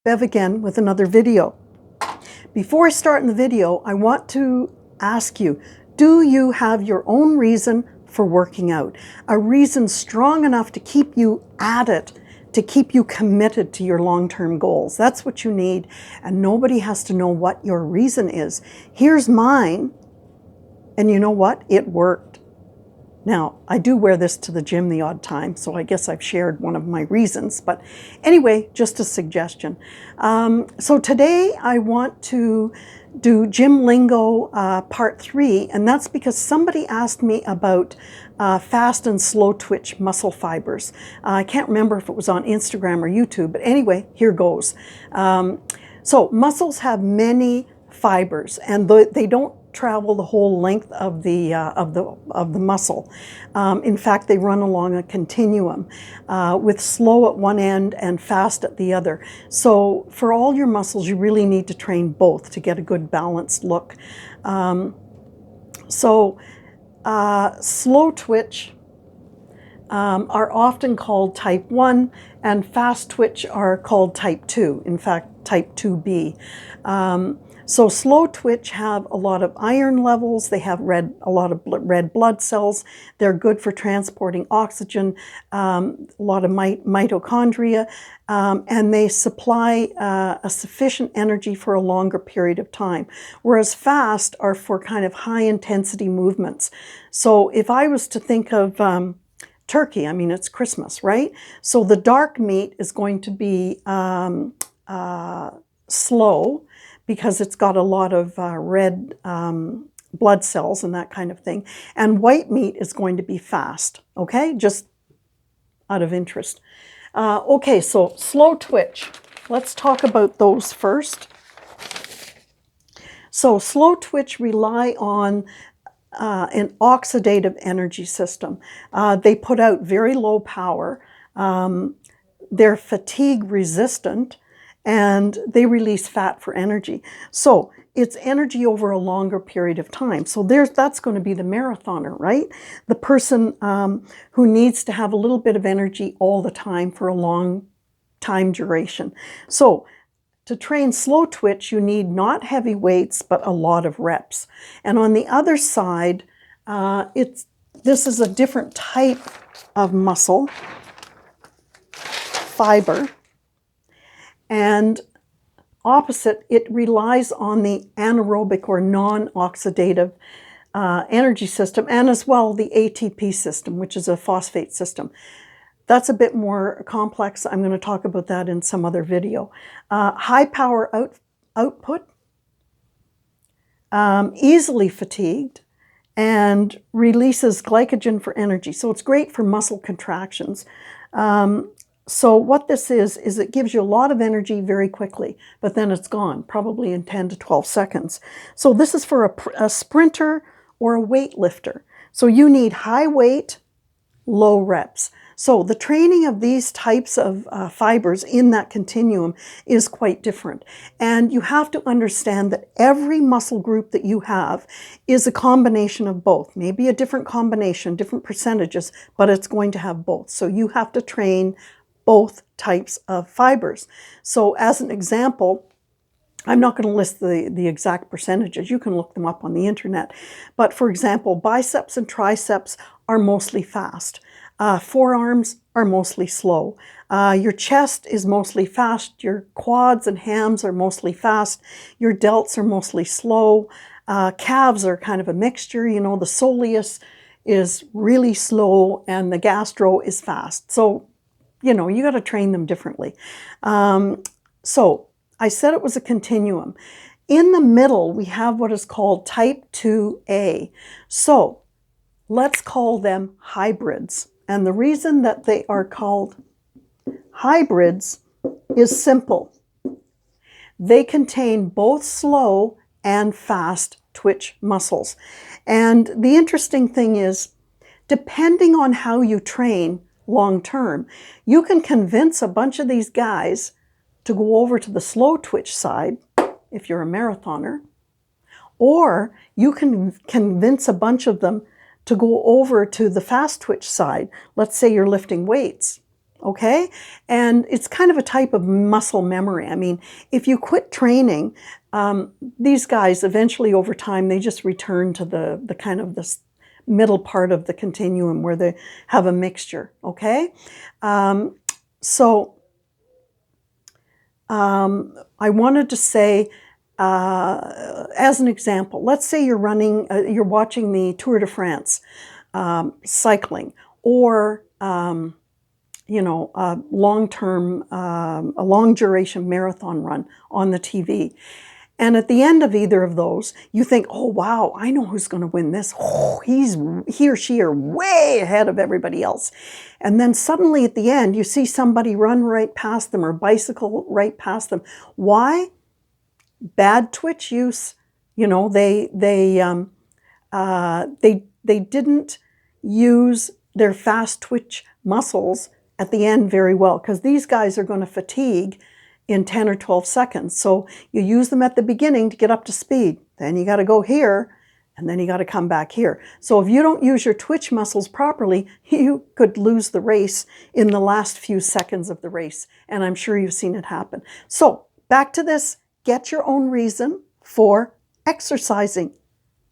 Bev again with another video. Before I start in the video, I want to ask you, do you have your own reason for working out? A reason strong enough to keep you at it, to keep you committed to your long-term goals. That's what you need, and nobody has to know what your reason is. Here's mine, and you know what? It worked. Now, I do wear this to the gym the odd time, so I guess I've shared one of my reasons. But anyway, just a suggestion. So today I want to do Gym Lingo Part 3, and that's because somebody asked me about fast and slow twitch muscle fibers. I can't remember if it was on Instagram or YouTube, but anyway, here goes. So muscles have many fibers, and they don't travel the whole length of the muscle. In fact, they run along a continuum with slow at one end and fast at the other. So for all your muscles, you really need to train both to get a good balanced look. Slow twitch are often called type 1, and fast twitch are called type 2, in fact type 2B. So slow twitch have a lot of iron levels, they have a lot of red blood cells, they're good for transporting oxygen, a lot of mitochondria, and they supply a sufficient energy for a longer period of time. Whereas fast are for kind of high intensity movements. So if I was to think of turkey, I mean, it's Christmas, right? So the dark meat is going to be slow, because it's got a lot of red blood cells and that kind of thing. And white meat is going to be fast, okay? Just out of interest. Okay, so slow twitch. Let's talk about those first. So slow twitch rely on an oxidative energy system. They put out very low power. They're fatigue resistant, and they release fat for energy. So it's energy over a longer period of time. So that's going to be the marathoner, right? The person who needs to have a little bit of energy all the time for a long time duration. So to train slow twitch, you need not heavy weights, but a lot of reps. And on the other side, this is a different type of muscle fiber. And opposite, it relies on the anaerobic or non-oxidative energy system, and as well the ATP system, which is a phosphate system. That's a bit more complex. I'm going to talk about that in some other video. High power output, easily fatigued, and releases glycogen for energy. So it's great for muscle contractions. So what this is it gives you a lot of energy very quickly, but then it's gone, probably in 10 to 12 seconds. So this is for a sprinter or a weightlifter. So you need high weight, low reps. So the training of these types of fibers in that continuum is quite different. And you have to understand that every muscle group that you have is a combination of both. Maybe a different combination, different percentages, but it's going to have both. So you have to train both types of fibers. So as an example, I'm not going to list the exact percentages. You can look them up on the internet. But for example, biceps and triceps are mostly fast. Forearms are mostly slow. Your chest is mostly fast. Your quads and hams are mostly fast. Your delts are mostly slow. Calves are kind of a mixture. You know, the soleus is really slow and the gastro is fast. So you know, you got to train them differently. So I said it was a continuum. In the middle, we have what is called type 2A. So let's call them hybrids. And the reason that they are called hybrids is simple. They contain both slow and fast twitch muscles. And the interesting thing is, depending on how you train, long term, you can convince a bunch of these guys to go over to the slow twitch side if you're a marathoner, or you can convince a bunch of them to go over to the fast twitch side. Let's say you're lifting weights. okay? And it's kind of a type of muscle memory. I mean, if you quit training, these guys eventually over time, they just return to the kind of this middle part of the continuum where they have a mixture, okay? I wanted to say, as an example, let's say you're running, you're watching the Tour de France, cycling, or you know, a long duration marathon run on the TV. And at the end of either of those, you think, oh, wow, I know who's going to win this. Oh, he or she are way ahead of everybody else. And then suddenly at the end, you see somebody run right past them or bicycle right past them. Why? Bad twitch use. You know, they didn't use their fast twitch muscles at the end very well, because these guys are going to fatigue in 10 or 12 seconds. So you use them at the beginning to get up to speed. Then you got to go here, and then you got to come back here. So if you don't use your twitch muscles properly, you could lose the race in the last few seconds of the race. And I'm sure you've seen it happen. So back to this, get your own reason for exercising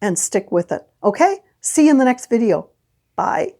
and stick with it. Okay? See you in the next video. Bye.